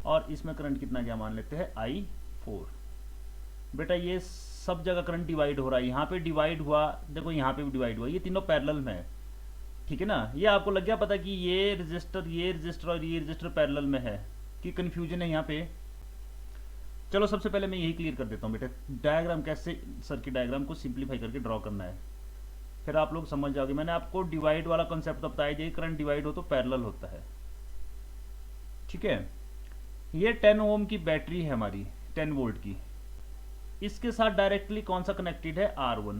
और इसमें करंट कितना गया मान लेते हैं I4। बेटा ये सब जगह करंट डिवाइड हो रहा है, यहाँ पे डिवाइड हुआ, देखो यहाँ पे भी डिवाइड हुआ, ये तीनों पैरेलल में है, ठीक है ना। ये आपको लग गया पता कि ये रजिस्टर और ये रजिस्टर पैरेलल में है, कि कंफ्यूजन है यहाँ पे। चलो सबसे पहले मैं यही क्लियर कर देता हूँ बेटा, डायग्राम कैसे सर्किट डायग्राम को सिंप्लीफाई करके ड्रॉ करना है, फिर आप लोग समझ जाओगे। मैंने आपको डिवाइड वाला कॉन्सेप्ट तो बताया दिया, करंट डिवाइड हो तो पैरेलल होता है, ठीक है। ये 10 ओम की बैटरी है हमारी 10 वोल्ट की, इसके साथ डायरेक्टली कौन सा कनेक्टेड है, R1।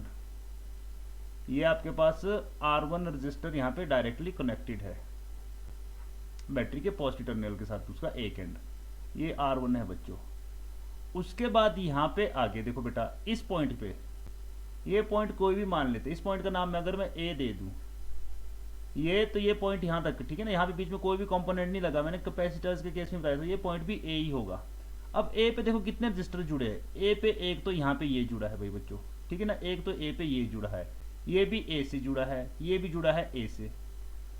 ये आपके पास R1 रजिस्टर यहाँ पे डायरेक्टली कनेक्टेड है बैटरी के पॉजिटिव टर्मिनल के साथ, उसका एक एंड, ये R1 है बच्चों। उसके बाद यहाँ पे आगे देखो बेटा, इस पॉइंट पे, ये पॉइंट कोई भी मान लेते, इस पॉइंट का नाम मैं अगर मैं A दे दूं, ये तो ये पॉइंट यहाँ तक, ठीक है ना, यहाँ पे बीच में कोई भी कंपोनेंट नहीं लगा, मैंने कैपेसिटर्स के केस में बताया था, ये पॉइंट भी A ही होगा। अब A पे देखो कितने रजिस्टर जुड़े हैं, A पे एक तो यहाँ पे ये जुड़ा है भाई बच्चों, ठीक है ना, एक तो A पे ये जुड़ा है, ये भी A से जुड़ा है, ये भी जुड़ा है A से,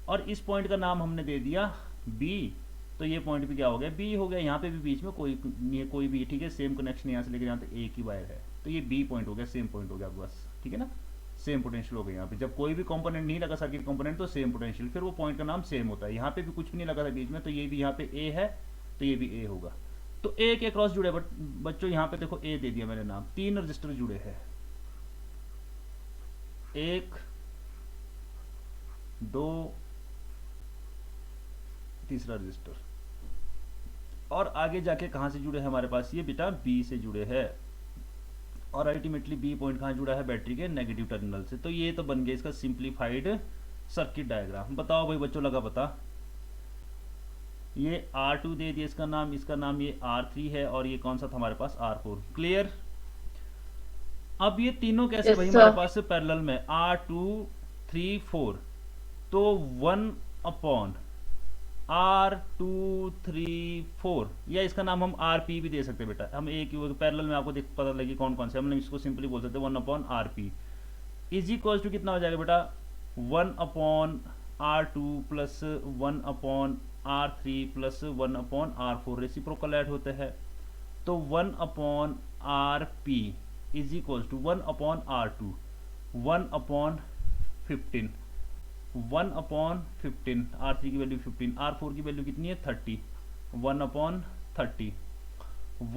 और इस पॉइंट का नाम हमने दे दिया B, तो ये पॉइंट भी क्या हो गया, B हो गया। यहाँ पे भी बीच में कोई नहीं है, कोई भी, ठीक है, सेम कनेक्शन यहाँ से लेकर यहाँ तक एक ही वायर है, तो ये B पॉइंट हो गया, सेम पॉइंट हो गया बस, ठीक है ना, सेम पोटेंशियल हो गया। यहाँ पे जब कोई भी कंपोनेंट नहीं लगा सर्किट कंपोनेंट तो सेम पोटेंशियल, फिर वो पॉइंट का नाम सेम होता है। यहाँ पे भी कुछ भी नहीं लगा था बीच में, तो ये भी यहाँ पे A है, तो ये भी A होगा, तो A के क्रॉस जुड़े। बट बच्चों यहाँ पे देखो A दे दिया मैंने नाम, 3 रजिस्टर जुड़े हैं, 1 2 तीसरा रजिस्टर, और आगे जाके कहां से जुड़े हैं हमारे पास, ये बेटा B से जुड़े हैं, और अल्टीमेटली B पॉइंट कहां जुड़ा है, बैटरी के नेगेटिव टर्मिनल से। तो ये तो बन गया इसका सिंप्लीफाइड सर्किट डायग्राम। बताओ भाई बच्चों, लगा पता। ये R2 दे दिया इसका नाम ये R3 है, और ये कौन सा था हमारे पास, R4। क्लियर। अब ये तीनों कैसे Yes, भाई sir. हमारे पास पैरेलल में, R2 3 4, तो 1/R2 3 4, या इसका नाम हम RP भी दे सकते हैं बेटा। हम एक पैरेलल में आपको पता लगी कौन कौन से, हमने इसको सिंपली बोल सकते हैं 1/RP इज इक्वल टू कितना हो जाएगा बेटा, 1/R2 plus 1/R3 plus 1/R4, reciprocal add होते हैं, तो 1/RP is equal to 1/R2 1/15, 1 upon 15, R3 की वैल्यू 15, R4 की वैल्यू कितनी है 30, 1 upon 30,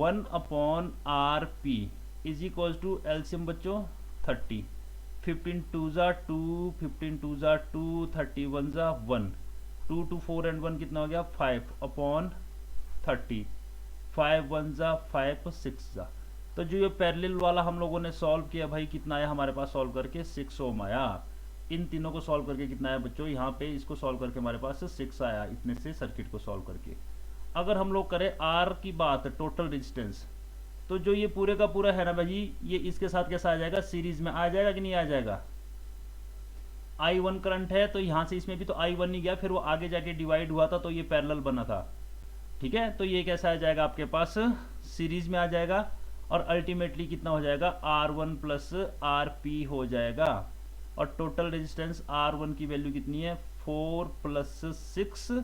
1 upon RP is equal to LCM बच्चों 30, 15 2 ज़ा 2, 15 2 ज़ा 2, 30 1 ज़ा 1, 2 2 4 एंड 1 कितना हो गया 5 अपॉन 30, 5 1 ज़ा 5 6 ज़ा। तो जो ये पैरेलल वाला हम लोगों ने सॉल्व किया भाई, कितना आया हमारे पास सॉल्व करके 6 ओम आया। इन तीनों को सॉल्व करके कितना आया बच्चों, यहाँ पे इसको सॉल्व करके हमारे पास 6 आया, इतने से सर्किट को सॉल्व करके। अगर हम लोग करें आर की बात, टोटल रेजिस्टेंस, तो जो ये पूरे का पूरा है ना भाई, ये इसके साथ कैसा आ जाएगा, सीरीज में आ जाएगा कि नहीं आ जाएगा। I1 करंट है तो यहाँ से इसमें भी तो I1 नहीं गया, फिर वो आगे जाके डिवाइड हुआ था तो ये पैरेलल बना था, ठीक है। तो ये कैसा आ जाएगा आपके पास, सीरीज में आ जाएगा, और अल्टीमेटली कितना हो जाएगा R1 प्लस RP हो जाएगा। और टोटल रेजिस्टेंस R1 की वैल्यू कितनी है 4 प्लस 6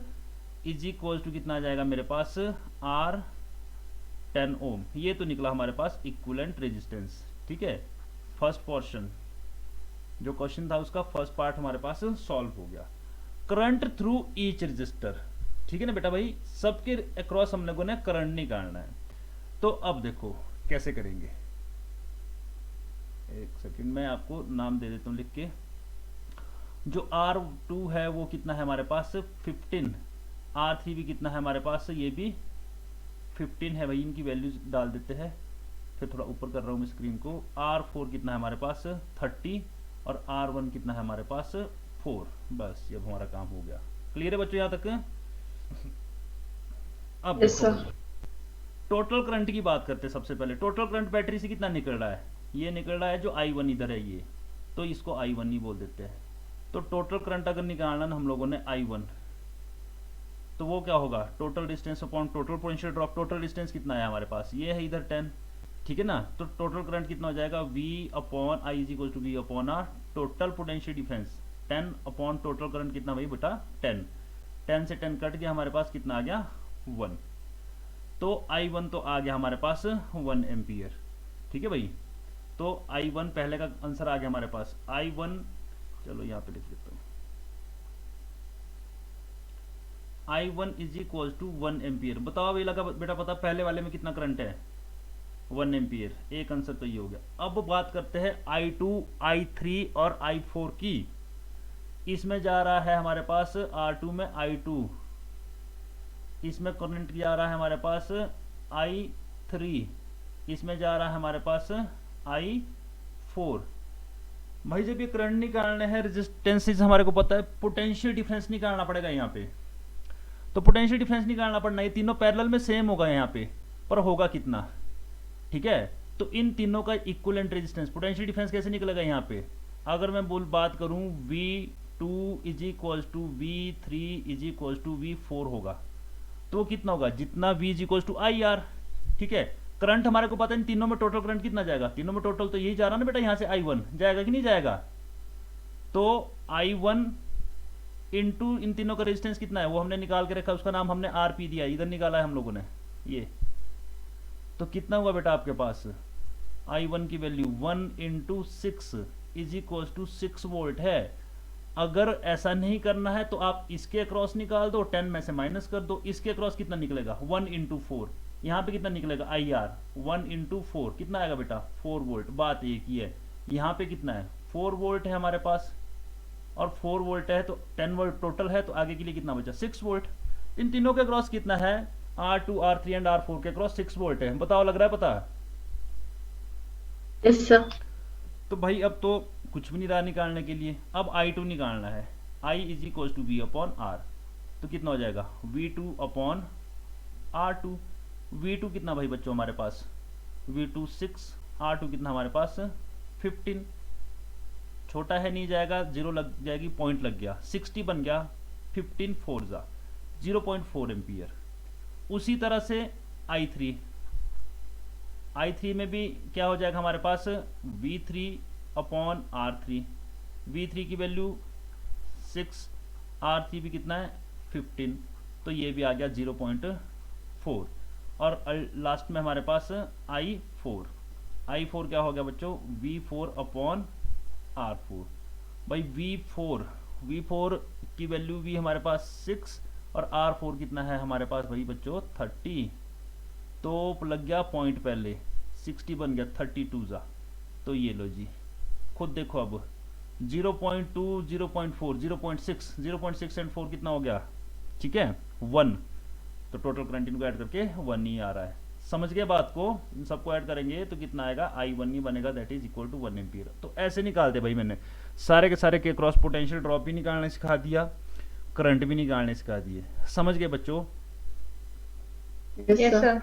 इज इक्वल टू कितना आ जाएगा मेरे पास R10 ओम। ये तो निकला हमारे पास इक्विवेलेंट रेजिस्टेंस, ठीक है। फर्स्ट पोर्शन जो क्वेश्चन था उसका फर्स्ट पार्ट हमारे पास सॉल्व हो गया। करंट थ्रू ईच रजिस्टर, ठीक है ना बेटा भाई, सबके अक्रॉस हम लोगों ने करंट निकालना है। तो अब देखो कैसे करेंगे, एक सेकंड मैं आपको नाम दे देता हूं लिख के। जो R2 है वो कितना है हमारे पास 15, R3 भी कितना है हमारे पास, ये भी 15 है भाई, इनकी वैल्यूज डाल देते हैं। फिर थोड़ा ऊपर कर रहा हूं मैं स्क्रीन को। R4 कितना है हमारे पास 30, और R1 कितना है हमारे पास 4। बस ये अब हमारा काम हो गया। क्लियर है बच्चों यहाँ तक। अब देखो टोटल करंट की बात करते हैं। सबसे पहले टोटल करंट बैटरी से कितना निकल रहा है, ये निकल रहा है जो I1 इधर है ये, तो इसको I1 ही बोल देते हैं। तो टोटल करंट अगर निकालना ना हम लोगों ने I1, तो वो क्या होगा, total distance upon total potential drop. Total distance कितना है हमारे पास, ये है इधर 10, ठीक है ना। तो टोटल करंट कितना हो जाएगा V upon I is equal to V upon R। Total potential difference 10 upon total current कितना भाई बेटा 10, 10 से 10 कट गया, हमारे पास कितना आ गया 1। तो I1 तो आ गया हमारे पास 1 एम्पियर, ठीक है भाई। तो I1 पहले का आंसर आ गया हमारे पास। I1 चलो यहाँ पे लिख देता हूँ, I1 is equal to 1 ampere. बताओ भाई लगा बेटा पता पहले वाले में कितना करंट है 1 एम्पियर, एक आंसर तो ये हो गया। अब बात करते हैं I2, I3 और I4 की। इसमें जा रहा है हमारे पास R2 में I2, इसमें करंट जा रहा है हमारे पास I3, इसमें जा रहा है हमारे पास I4। भाई जब ये करंट निकालने हैं रेजिस्टेंसेस हमारे को पता है, पोटेंशियल डिफरेंस निकालना पड़ेगा यहाँ पे। तो पोटेंशियल डिफरेंस निकालना पड़ना, ये तीनों पैरेलल में सेम होगा यहाँ पे, पर होगा कितना, ठीक है। तो इन तीनों का इक्विवेलेंट रेजिस्टेंस पोटेंशियल डिफरेंस कैसे निकलेगा यहाँ पे, अगर मैं बात करूँ V2 is equal to V3 is equal to V4 होगा, तो कितना होगा जितना V is equal to IR, ठीक है। करंट हमारे को पता है इन तीनों में टोटल करंट कितना जाएगा, तीनों में टोटल तो यही जा रहा ना बेटा, यहाँ से I1 जाएगा कि नहीं जाएगा। तो I1 इंटू इन तीनों का रेजिस्टेंस कितना है वो हमने निकाल के रखा, उसका नाम हमने RP दिया, इधर निकाला है हम लोगों ने ये। तो कितना हुआ बेटा आपके पास I1 की value 1 into 6 is equal to 6 volt है। अगर ऐसा नहीं करना है तो आप इसके अक्रॉस निकाल दो, 10 में से माइनस कर दो, इसके अक्रॉस कितना निकलेगा 1 इंटू 4, यहाँ पे कितना निकलेगा IR 1 इंटू 4 कितना आएगा बेटा 4 वोल्ट। बात एक ही है, यहाँ पे कितना है 4 वोल्ट है हमारे पास, और 4 वोल्ट है तो 10 वोल्ट टोटल है, तो आगे के लिए कितना बचा 6 वोल्ट। इन तीनों के अक्रॉस कितना है R2, R3 एंड R4 के अक्रॉस 6 वोल्ट है। बताओ लग रहा है पता। Yes sir. तो भाई अब तो कुछ भी नहीं रहा निकालने के लिए, अब I2 निकालना है। I is equal to V upon R, तो कितना हो जाएगा V2 अपॉन R2। V2 कितना भाई बच्चों हमारे पास V2 6, R2 कितना हमारे पास 15, छोटा है नहीं जाएगा, जीरो लग जाएगी, पॉइंट लग गया, 60 बन गया, 15 4 जा 0.4 एम्पियर। उसी तरह से I3 में भी क्या हो जाएगा हमारे पास V3 अपॉन R3, V3 की वैल्यू 6, R3 भी कितना है 15, तो ये भी आ गया 0.4। और लास्ट में हमारे पास I4 क्या हो गया बच्चों V4 अपॉन R4। भाई V4 V4 की वैल्यू भी हमारे पास 6 और R4 कितना है हमारे पास भाई बच्चों 30, तो लग गया पॉइंट पहले 60 बन गया 32 जा। तो ये लो जी, खुद देखो अब 0.2 0.4 0.6 0.6 एंड 4 कितना हो गया, ठीक है 1। तो टोटल करंट इनको ऐड करके 1 ही आ रहा है। समझ गए बात को, इन सबको ऐड करेंगे तो कितना आएगा I1 ही बनेगा, that is equal to 1 ampere. तो ऐसे निकालते भाई, मैंने सारे के सारे के क्रॉस पोटेंशियल ड्रॉप भी निकालने सिखा दिया, करंट भी निकालने सिखा दिए। समझ गए बच्चों? Yes, Yes, sir. sir.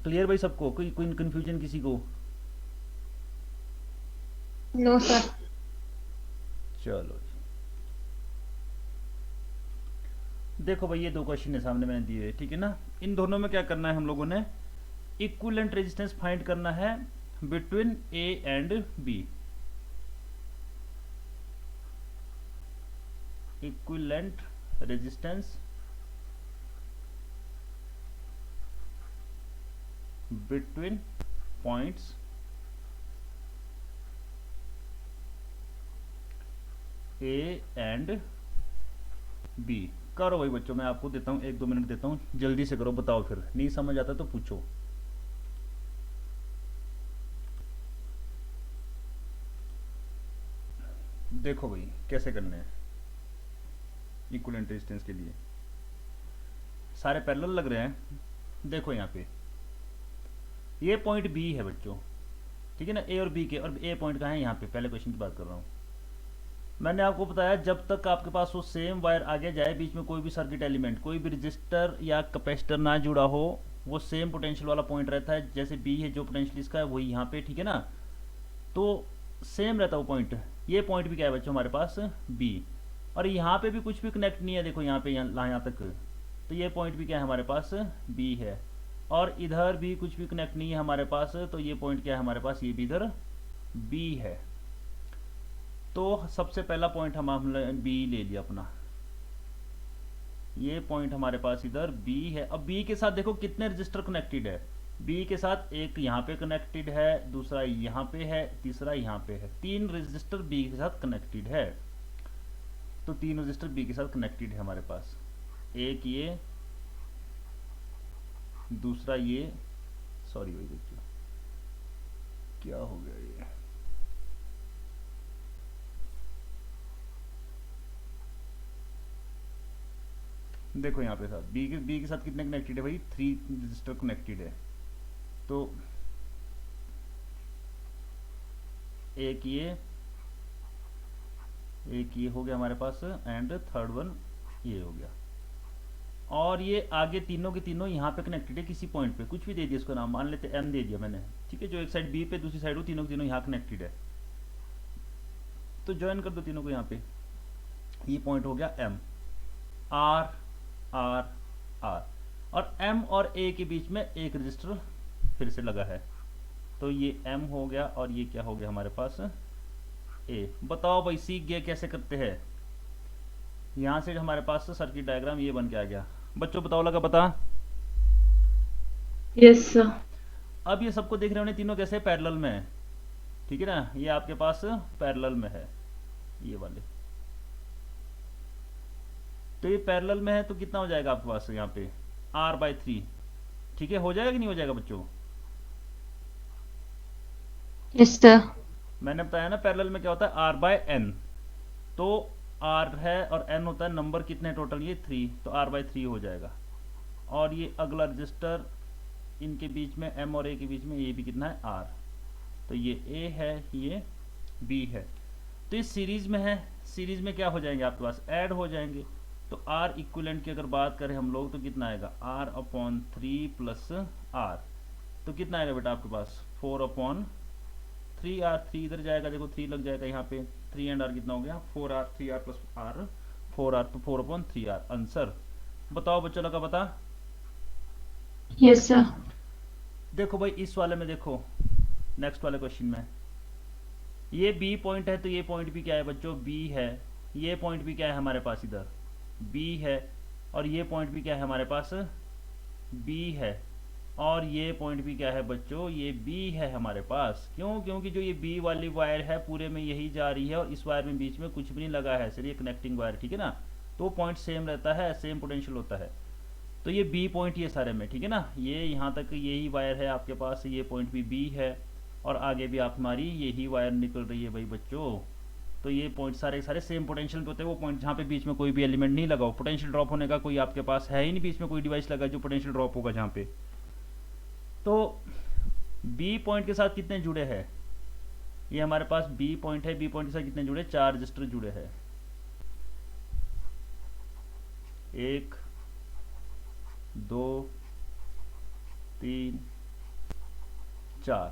Clear भाई सबको? कोई कोई कंफ्यूजन किसी को? No, sir. चलो जी, देखो भाई ये दो क्वेश्चन है सामने मैंने दिए, ठीक है ना। इन दोनों में क्या करना है हम लोगों ने, इक्विवेलेंट रेजिस्टेंस फाइंड करना है between A and B. Equivalent resistance between points A and B. करो भाई बच्चों, मैं आपको देता हूँ 1-2 मिनट देता हूँ, जल्दी से करो, बताओ, फिर नहीं समझ आता तो पूछो। देखो भाई कैसे करने हैं इक्विवेलेंट रेजिस्टेंस के लिए। सारे पैरेलल लग रहे हैं। देखो यहाँ पे ये पॉइंट बी है बच्चों, ठीक है ना, ए और बी के, और ए पॉइंट कहाँ है यहाँ पे, पहले क्वेश्चन की बात कर रहा हूँ। मैंने आपको बताया जब तक आपके पास वो सेम वायर आगे जाए, बीच में कोई भी सर्किट एलिमेंट, कोई भी रजिस्टर या कैपेसिटर ना जुड़ा हो, वो सेम पोटेंशियल वाला पॉइंट रहता है। जैसे बी है, जो पोटेंशियल इसका है वही यहाँ पे, ठीक है ना, तो सेम रहता है वो पॉइंट। ये पॉइंट भी क्या है बच्चों हमारे पास बी, और यहाँ पे भी कुछ भी कनेक्ट नहीं है, देखो यहाँ पे यहाँ तक, तो ये पॉइंट भी क्या है हमारे पास बी है, और इधर भी कुछ भी कनेक्ट नहीं है हमारे पास, तो ये पॉइंट क्या है हमारे पास, ये भी इधर बी है। तो सबसे पहला पॉइंट हमने बी ले लिया अपना, ये पॉइंट हमारे पास इधर बी है। अब बी के साथ देखो कितने रजिस्टर कनेक्टेड है, बी के साथ एक यहाँ पे कनेक्टेड है, दूसरा यहाँ पे है, तीसरा यहाँ पे है, 3 रजिस्टर बी के साथ कनेक्टेड है। तो 3 रजिस्टर बी के साथ कनेक्टेड है हमारे पास, एक ये, दूसरा ये, सॉरी भाई बच्चों क्या हो गया ये, देखो यहाँ पे साथ बी के साथ कितने कनेक्टेड है भाई, 3 रजिस्टर कनेक्टेड है। तो एक ये हो गया हमारे पास, एंड थर्ड वन ये हो गया। और ये आगे तीनों के तीनों यहाँ पे कनेक्टेड है किसी पॉइंट पे, कुछ भी दे दिया इसको नाम, मान लेते एम दे दिया मैंने, ठीक है, जो एक साइड बी पे दूसरी साइड हो, तीनों के तीनों यहाँ कनेक्टेड है। तो ज्वाइन कर दो तीनों को यहाँ पे, ये पॉइंट हो गया एम, आर आर आर, और एम और ए के बीच में एक रजिस्टर फिर से लगा है, तो ये एम हो गया, और ये क्या हो गया हमारे पास ए। बताओ भाई सीख गए कैसे करते हैं। यहां से हमारे पास सर्किट डायग्राम ये बन के आ गया बच्चों, बताओ लगा पता? Yes, sir. अब ये सबको देख रहे होने, तीनों कैसे पैरेलल में है, ठीक है ना, ये आपके पास पैरेलल में है ये वाले, तो ये पैरेलल में है, तो कितना हो जाएगा आपके पास यहाँ पे R/3, ठीक है, हो जाएगा कि नहीं हो जाएगा बच्चों? Yes, sir. मैंने बताया ना पैरेलल में क्या होता है R/n, तो R है और n होता है नंबर, कितने टोटल ये 3, तो R/3 हो जाएगा। और ये अगला रजिस्टर इनके बीच में m और a के बीच में, ये भी कितना है R, तो ये a है, ये b है, तो ये सीरीज में है, सीरीज में क्या हो जाएंगे आपके पास, ऐड हो जाएंगे। तो R इक्विवेलेंट की अगर बात करें हम लोग तो कितना आएगा, R/3 प्लस R, तो कितना आएगा बेटा आपके पास 4/3, R 3 इधर जाएगा, देखो 3 लग जाएगा यहाँ पे, 3 एंड R कितना हो गया 4R, 3R plus R 4R, तो 4/3R आंसर। बताओ बच्चों लगा पता? Yes, sir. देखो भाई इस वाले में देखो, नेक्स्ट वाले क्वेश्चन में ये B पॉइंट है, तो ये पॉइंट भी क्या है बच्चों B है, ये पॉइंट भी क्या है हमारे पास इधर B है, और ये पॉइंट भी क्या है हमारे पास B है, और ये पॉइंट भी क्या है बच्चों, ये बी है हमारे पास। क्यों? क्योंकि जो ये बी वाली वायर है पूरे में यही जा रही है और इस वायर में बीच में कुछ भी नहीं लगा है, सिर्फ ये कनेक्टिंग वायर, ठीक है ना। तो पॉइंट सेम रहता है, सेम पोटेंशियल होता है। तो ये बी पॉइंट ये सारे में, ठीक है ना। ये यहाँ तक यही वायर है आपके पास, ये पॉइंट भी बी है और आगे भी आप हमारी यही वायर निकल रही है भाई बच्चों। तो ये पॉइंट सारे सारे सेम पोटेंशियल पे होते हैं। वो पॉइंट जहाँ पे बीच में कोई भी एलिमेंट नहीं लगा हो, पोटेंशियल ड्रॉप होने का कोई आपके पास है ही नहीं, बीच में कोई डिवाइस लगा जो पोटेंशियल ड्रॉप होगा जहाँ पे। तो बी पॉइंट के साथ कितने जुड़े हैं, ये हमारे पास बी पॉइंट है, बी पॉइंट के साथ कितने जुड़े, 4 रजिस्टर जुड़े हैं। 1 2 3 4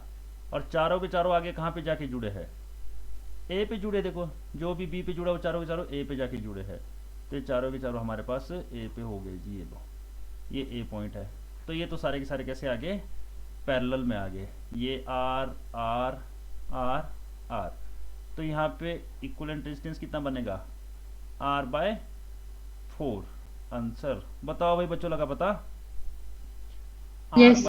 और चारों के चारों आगे कहाँ पे जाके जुड़े हैं, ए पे जुड़े। देखो जो भी बी पे जुड़ा वो चारों के चारों ए पे जाके जुड़े हैं। तो ये चारों के चारों हमारे पास ए पे हो गए जी। ये लो, ये ए पॉइंट है। तो ये तो सारे के सारे कैसे आगे, पैरेलल में आगे। ये आर आर आर आर। तो यहाँ पे इक्विवेलेंट रेजिस्टेंस कितना बनेगा, R/4। आंसर बताओ भाई बच्चों, लगा पता? Yes.